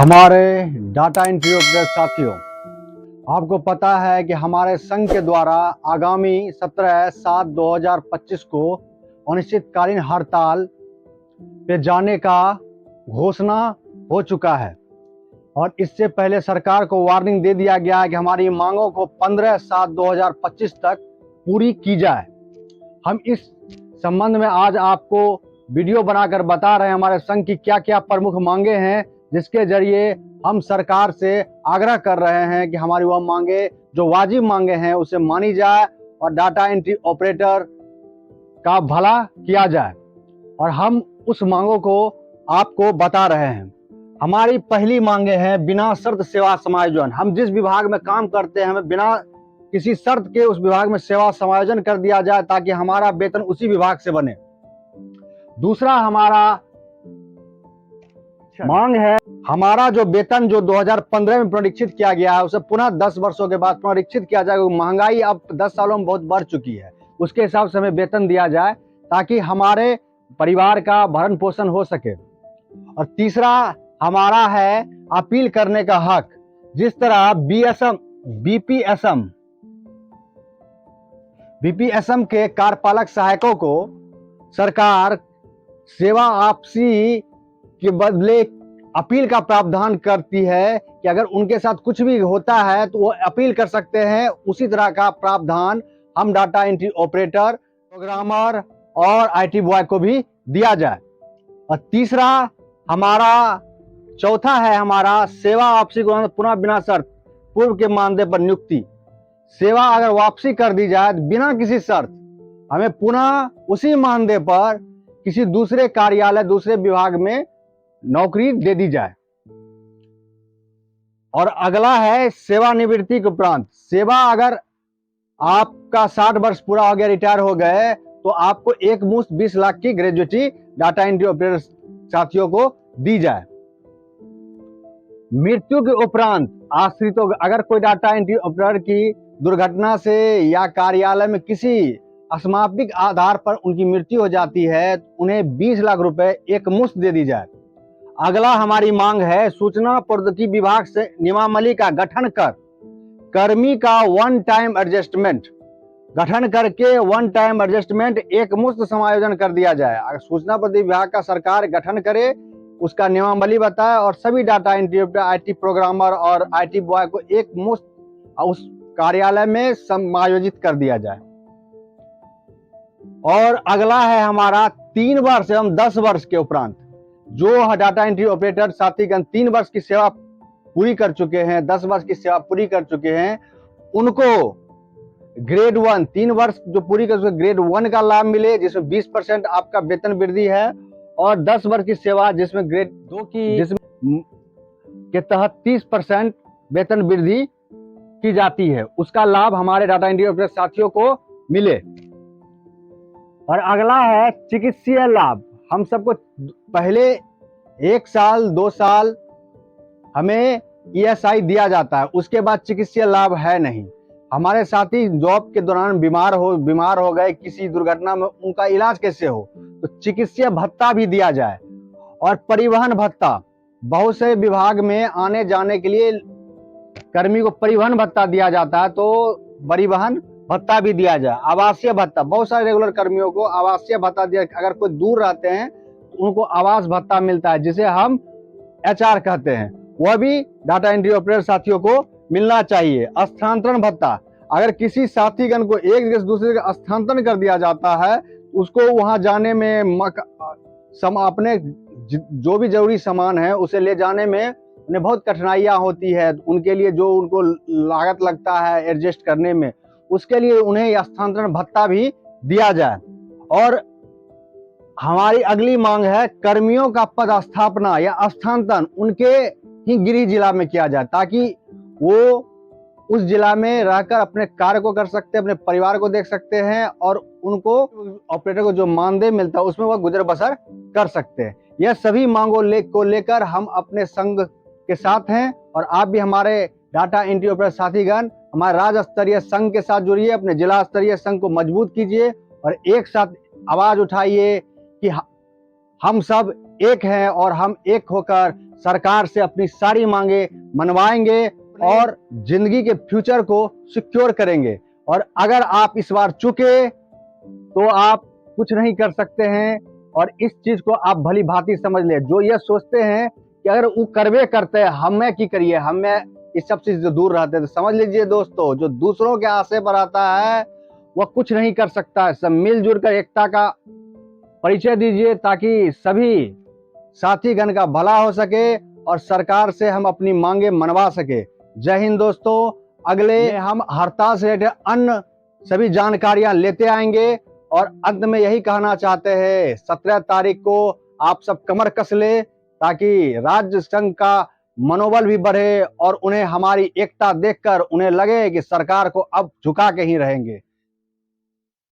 हमारे data entry operator साथियों, आपको पता है कि हमारे संघ के द्वारा आगामी 17/7/2025 को अनिश्चितकालीन हड़ताल पे जाने का घोषणा हो चुका है और इससे पहले सरकार को वार्निंग दे दिया गया है कि हमारी मांगों को 15/7/2025 तक पूरी की जाए। हम इस संबंध में आज आपको वीडियो बनाकर बता रहे हैं हमारे संघ की क्या क्या प्रमुख मांगे हैं, जिसके जरिए हम सरकार से आग्रह कर रहे हैं कि हमारी वह मांगे जो वाजिब मांगे हैं उसे मानी जाए और डाटा एंट्री ऑपरेटर का भला किया जाए। और हम उस मांगों को आपको बता रहे हैं। हमारी पहली मांगे हैं बिना शर्त सेवा समायोजन। हम जिस विभाग में काम करते हैं हमें बिना किसी शर्त के उस विभाग में सेवा समायोजन कर दिया जाए ताकि हमारा वेतन उसी विभाग से बने। दूसरा हमारा मांग है हमारा जो वेतन जो 2015 में पुनरीक्षित किया गया है उसे पुनः 10 वर्षों के बाद पुनरीक्षित किया जाए। महंगाई अब 10 सालों में बहुत बढ़ चुकी है, उसके हिसाब से हमें वेतन दिया जाए ताकि हमारे परिवार का भरण पोषण हो सके। और तीसरा हमारा है अपील करने का हक। जिस तरह बीपीएसएम के कार्यपालक सहायकों को सरकार सेवा आपसी के बदले अपील का प्रावधान करती है कि अगर उनके साथ कुछ भी होता है तो वो अपील कर सकते हैं, उसी तरह का प्रावधान हम डाटा एंट्री ऑपरेटर, प्रोग्रामर और आईटी बॉय को भी दिया जाए। और तीसरा चौथा है हमारा सेवा वापसी को पुनः बिना शर्त पूर्व के मानदेय पर नियुक्ति। सेवा अगर वापसी कर दी जाए बिना किसी शर्त हमें पुनः उसी मानदेय पर किसी दूसरे कार्यालय दूसरे विभाग में नौकरी दे दी जाए। और अगला है सेवानिवृत्ति के उपरांत सेवा, अगर आपका 60 वर्ष पूरा हो गया, रिटायर हो गए, तो आपको एक मुश्त 20 लाख की ग्रेजुएटी डाटा एंट्री ऑपरेटर साथियों को दी जाए। मृत्यु के उपरांत आश्रितों, अगर कोई डाटा एंट्री ऑपरेटर की दुर्घटना से या कार्यालय में किसी असामयिक आधार पर उनकी मृत्यु हो जाती है तो उन्हें 20 लाख रुपए एक मुश्त दे दी जाए। अगला हमारी मांग है सूचना प्रौद्योगिकी विभाग से नियमावली का गठन कर कर्मी का वन टाइम एडजस्टमेंट गठन करके वन टाइम एडजस्टमेंट एक मुश्त समायोजन कर दिया जाए। अगर सूचना प्रौद्योगिकी विभाग का सरकार गठन करे, उसका नियमावली बताए और सभी data entry operator, IT programmer और आईटी बॉय को एक मुश्त उस कार्यालय में समायोजित कर दिया जाए। और अगला है हमारा 3 वर्ष एवं 10 वर्ष के उपरांत जो डाटा एंट्री ऑपरेटर साथीगण 3 वर्ष की सेवा पूरी कर चुके हैं, 10 वर्ष की सेवा पूरी कर चुके हैं, उनको ग्रेड 1 3 वर्ष जो पूरी कर चुके ग्रेड 1 का लाभ मिले, जिसमें 20% आपका वेतन वृद्धि है, और 10 वर्ष की सेवा जिसमें ग्रेड 2 जिसमें के तहत 30% वेतन वृद्धि की जाती है, उसका लाभ हमारे डाटा एंट्री ऑपरेटर साथियों को मिले। और अगला है चिकित्सीय लाभ। हम सबको पहले 1 साल 2 साल हमें ईएसआई दिया जाता है, उसके बाद चिकित्सीय लाभ है नहीं। हमारे साथी जॉब के दौरान बीमार हो गए, किसी दुर्घटना में, उनका इलाज कैसे हो, तो चिकित्सीय भत्ता भी दिया जाए। और परिवहन भत्ता, बहुत से विभाग में आने जाने के लिए कर्मी को परिवहन भत्ता दिया जाता है, तो परिवहन भत्ता भी दिया जाए। आवासीय भत्ता, बहुत सारे रेगुलर कर्मियों को आवासीय भत्ता दिया, अगर कोई दूर रहते हैं तो उनको आवास भत्ता मिलता है जिसे हम एचआर कहते हैं, वह भी डाटा एंट्री ऑपरेटर साथियों को मिलना चाहिए। स्थानांतरण भत्ता, अगर किसी साथीगण को एक जगह से दूसरी जगह स्थानांतरण कर दिया जाता है, उसको वहां जाने में अपने जो भी जरूरी सामान है उसे ले जाने में उन्हें बहुत कठिनाइयां होती है, उनके लिए जो उनको लागत लगता है एडजस्ट करने में, उसके लिए उन्हें स्थानांतरण भत्ता भी दिया जाए। और हमारी अगली मांग है कर्मियों का पदस्थापना या स्थानांतरण उनके ही गृह जिला में किया जाए ताकि वो उस जिला में रहकर अपने कार्य को कर सकते हैं, अपने परिवार को देख सकते हैं और उनको ऑपरेटर को जो मानदेय मिलता है उसमें वह गुजर बसर कर सकते हैं। यह सभी मांगों को लेकर हम अपने संघ के साथ हैं और आप भी हमारे डाटा एंट्री ऑपरेटर साथीगण हमारे राज्य स्तरीय संघ के साथ जुड़िए, अपने जिला स्तरीय संघ को मजबूत कीजिए और एक साथ आवाज उठाइए कि हम सब एक हैं और हम एक होकर सरकार से अपनी सारी मांगे मनवाएंगे और जिंदगी के फ्यूचर को सिक्योर करेंगे। और अगर आप इस बार चुके तो आप कुछ नहीं कर सकते हैं। और इस चीज को आप भली भांति समझ ले। जो ये सोचते हैं कि अगर वो करवे करते हैं हमें की करिए, हमें इस सब चीज से दूर रहते हैं, तो समझ लीजिए दोस्तों, जो दूसरों के आशे पर आता है वह कुछ नहीं कर सकता है। सब मिलजुल कर एकता का परिचय दीजिए ताकि सभी साथीगण का भला हो सके और सरकार से हम अपनी मांगे मनवा सके। जय हिंद दोस्तों। अगले हम हड़ताल से रिलेटेड अन्य सभी जानकारियां लेते आएंगे। और अंत में यही कहना चाहते हैं, 17 तारीख को आप सब कमर कस ले ताकि राज्य संघ का मनोबल भी बढ़े और उन्हें हमारी एकता देखकर उन्हें लगे कि सरकार को अब झुका के ही रहेंगे।